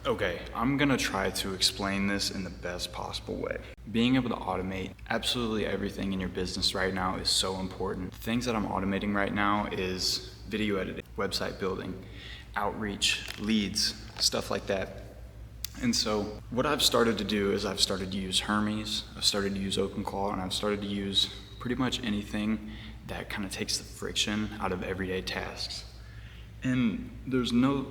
Okay, I'm gonna try to explain this in the best possible way. Being able to automate absolutely everything in your business right now is so important. Things that I'm automating right now is video editing, website building, outreach, leads, stuff like that. And so what I've started to do is I've started to use Hermes, I've started to use OpenClaw, and I've started to use pretty much anything that kind of takes the friction out of everyday tasks. And there's no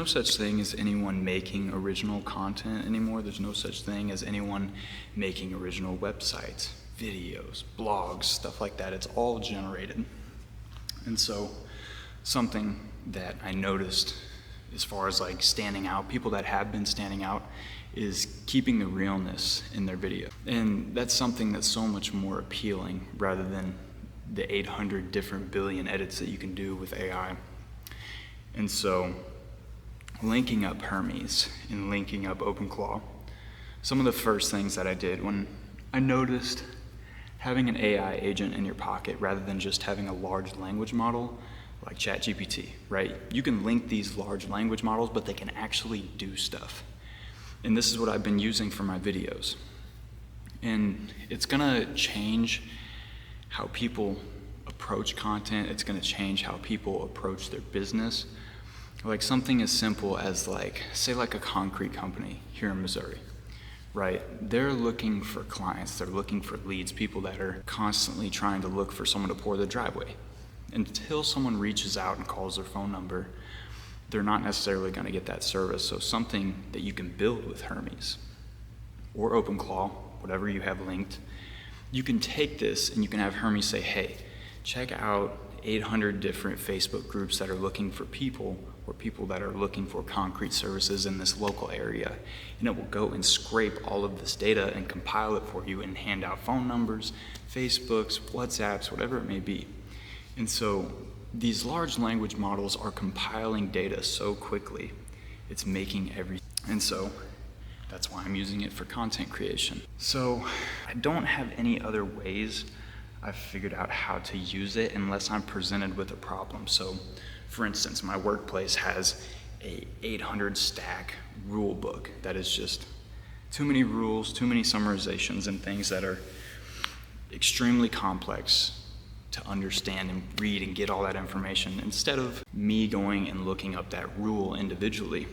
such thing as anyone making original content anymore. There's no such thing as anyone making original websites, videos, blogs, stuff like that. It's all generated. And so something that I noticed as far as like standing out, people that have been standing out, is keeping the realness in their video. And that's something that's so much more appealing rather than the 800 different billion edits that you can do with AI. And so, linking up Hermes and linking up OpenClaw, some of the first things that I did when I noticed having an AI agent in your pocket rather than just having a large language model like ChatGPT, right? You can link these large language models, but they can actually do stuff. And this is what I've been using for my videos. And it's gonna change how people approach content. It's gonna change how people approach their business. Like something as simple as say a concrete company here in Missouri, right? They're looking for clients, they're looking for leads, people that are constantly trying to look for someone to pour their driveway. Until someone reaches out and calls their phone number, they're not necessarily gonna get that service. So something that you can build with Hermes or OpenClaw, whatever you have linked, you can take this and you can have Hermes say, hey, check out 800 different Facebook groups that are looking for people or people that are looking for concrete services in this local area. And it will go and scrape all of this data and compile it for you and hand out phone numbers, Facebooks, WhatsApps, whatever it may be. And so these large language models are compiling data so quickly, it's making everything. And so that's why I'm using it for content creation. So I don't have any other ways I've figured out how to use it unless I'm presented with a problem. So for instance, my workplace has a 800 stack rule book that is just too many rules, too many summarizations and things that are extremely complex to understand and read and get all that information. Instead of me going and looking up that rule individually,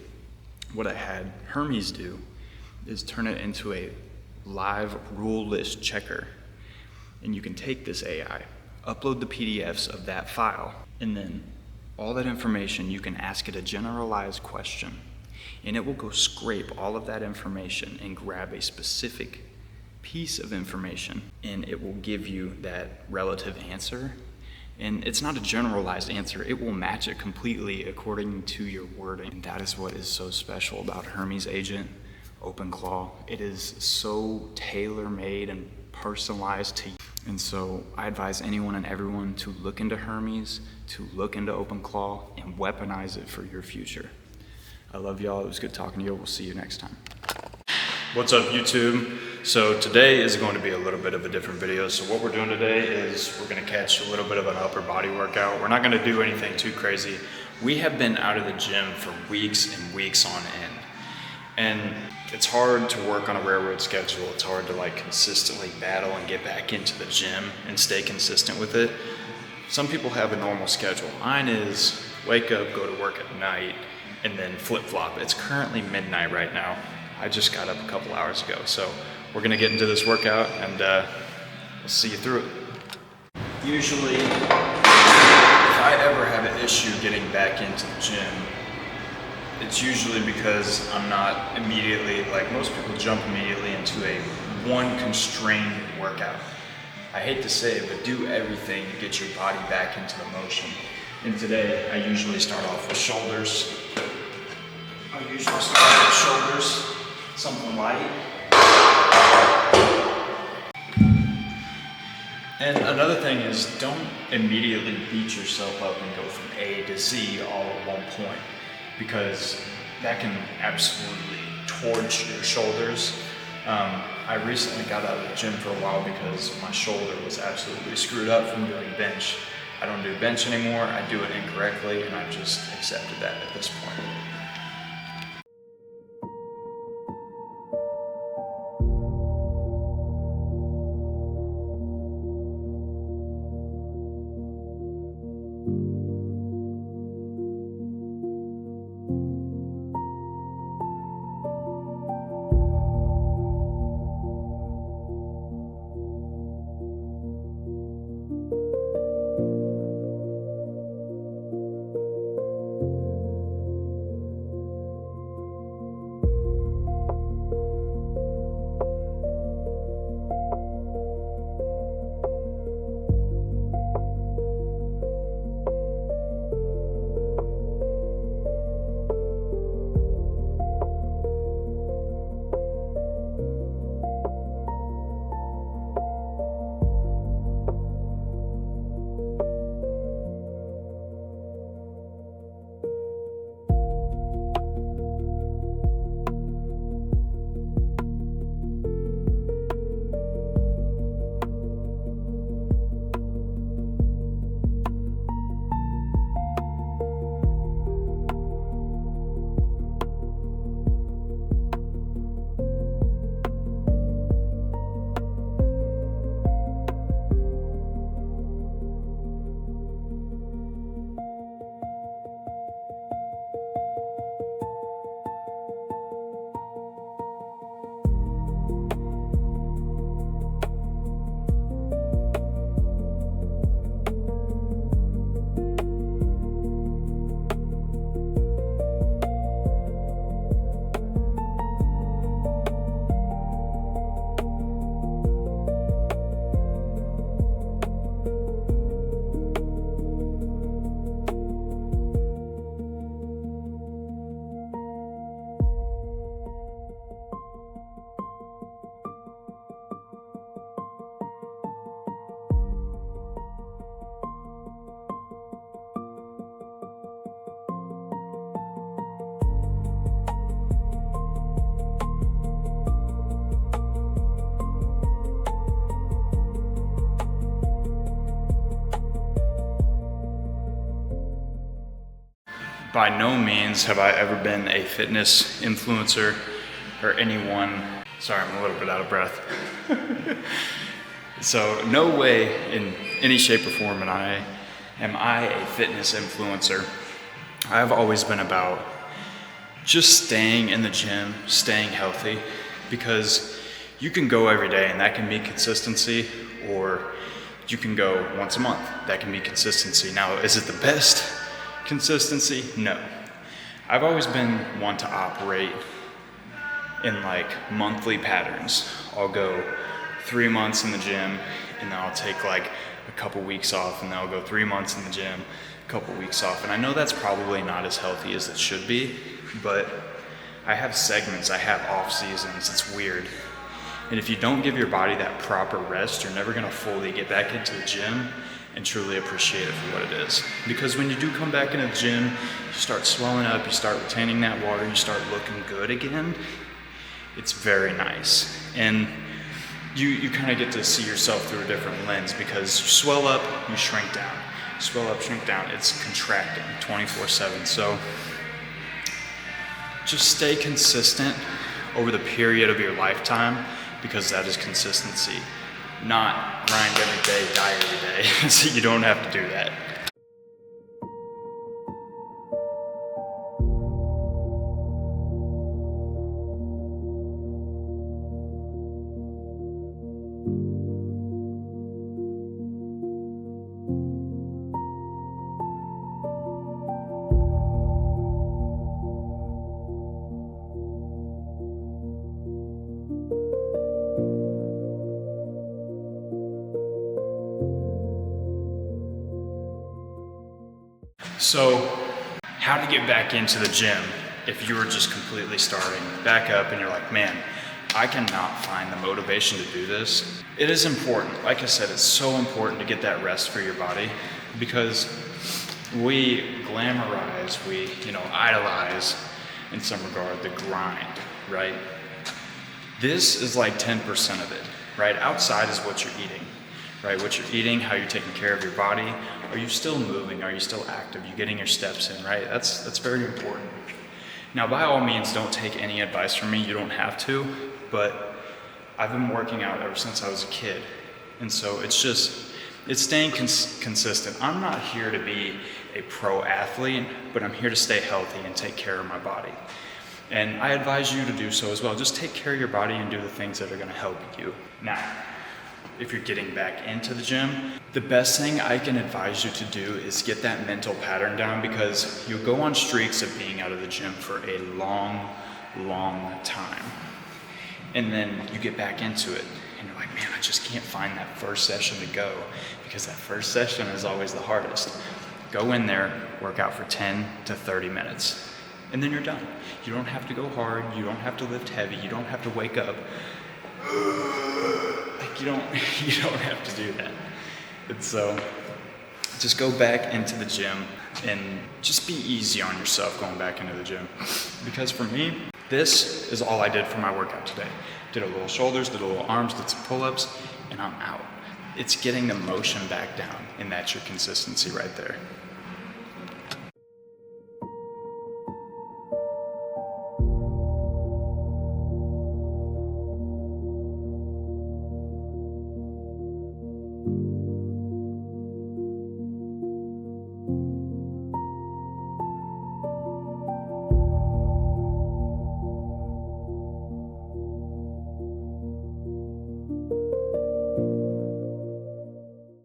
what I had Hermes do is turn it into a live rule list checker. And you can take this AI, upload the PDFs of that file, and then all that information, you can ask it a generalized question, and it will go scrape all of that information and grab a specific piece of information, and it will give you that relative answer. And it's not a generalized answer, it will match it completely according to your wording. And that is what is so special about Hermes Agent, OpenClaw. It is so tailor-made and personalized to you. And so I advise anyone and everyone to look into Hermes, to look into OpenClaw, and weaponize it for your future. I love y'all. It was good talking to you. We'll see you next time. What's up, YouTube? So today is going to be a little bit of a different video. So what we're doing today is we're going to catch a little bit of an upper body workout. We're not going to do anything too crazy. We have been out of the gym for weeks and weeks on end. And it's hard to work on a railroad schedule. It's hard to consistently battle and get back into the gym and stay consistent with it. Some people have a normal schedule. Mine is wake up, go to work at night, and then flip-flop. It's currently midnight right now. I just got up a couple hours ago. So we're gonna get into this workout and we'll see you through it. Usually, if I ever have an issue getting back into the gym, it's usually because I'm not immediately, most people jump immediately into a one constrained workout. I hate to say it, but do everything to get your body back into the motion. And today, I usually start off with shoulders. Something light. And another thing is don't immediately beat yourself up and go from A to Z all at one point, because that can absolutely torch your shoulders. I recently got out of the gym for a while because my shoulder was absolutely screwed up from doing bench. I don't do bench anymore, I do it incorrectly, and I've just accepted that at this point. By no means have I ever been a fitness influencer or anyone. Sorry, I'm a little bit out of breath. So no way in any shape or form am I a fitness influencer. I've always been about just staying in the gym, staying healthy, because you can go every day and that can be consistency, or you can go once a month, that can be consistency. Now, is it the best consistency? No. I've always been one to operate in like monthly patterns. I'll go 3 months in the gym and then I'll take like a couple weeks off, and then I'll go 3 months in the gym, a couple weeks off. And I know that's probably not as healthy as it should be, but I have segments, I have off seasons, it's weird. And if you don't give your body that proper rest, you're never gonna fully get back into the gym and truly appreciate it for what it is. Because when you do come back into the gym, you start swelling up, you start retaining that water, you start looking good again. It's very nice. And you kind of get to see yourself through a different lens, because you swell up, you shrink down. Swell up, shrink down, it's contracting 24/7. So just stay consistent over the period of your lifetime, because that is consistency. Not grind every day, die every day. So you don't have to do that. So, how to get back into the gym if you were just completely starting back up and you're like, man, I cannot find the motivation to do this. It is important. Like I said, it's so important to get that rest for your body, because we glamorize, we idolize in some regard the grind, right? This is like 10% of it, right? Outside is what you're eating. Right, what you're eating, how you're taking care of your body. Are you still moving? Are you still active? You getting your steps in, right? That's very important. Now, by all means, don't take any advice from me. You don't have to, but I've been working out ever since I was a kid. And so it's staying consistent. I'm not here to be a pro athlete, but I'm here to stay healthy and take care of my body. And I advise you to do so as well. Just take care of your body and do the things that are gonna help you. Now, if you're getting back into the gym, the best thing I can advise you to do is get that mental pattern down, because you'll go on streaks of being out of the gym for a long, long time. And then you get back into it and you're like, man, I just can't find that first session to go, because that first session is always the hardest. Go in there, work out for 10 to 30 minutes, and then you're done. You don't have to go hard, you don't have to lift heavy, you don't have to wake up. You don't have to do that. And so just go back into the gym and just be easy on yourself going back into the gym. Because for me, this is all I did for my workout today. Did a little shoulders, did a little arms, did some pull-ups, and I'm out. It's getting the motion back down, and that's your consistency right there.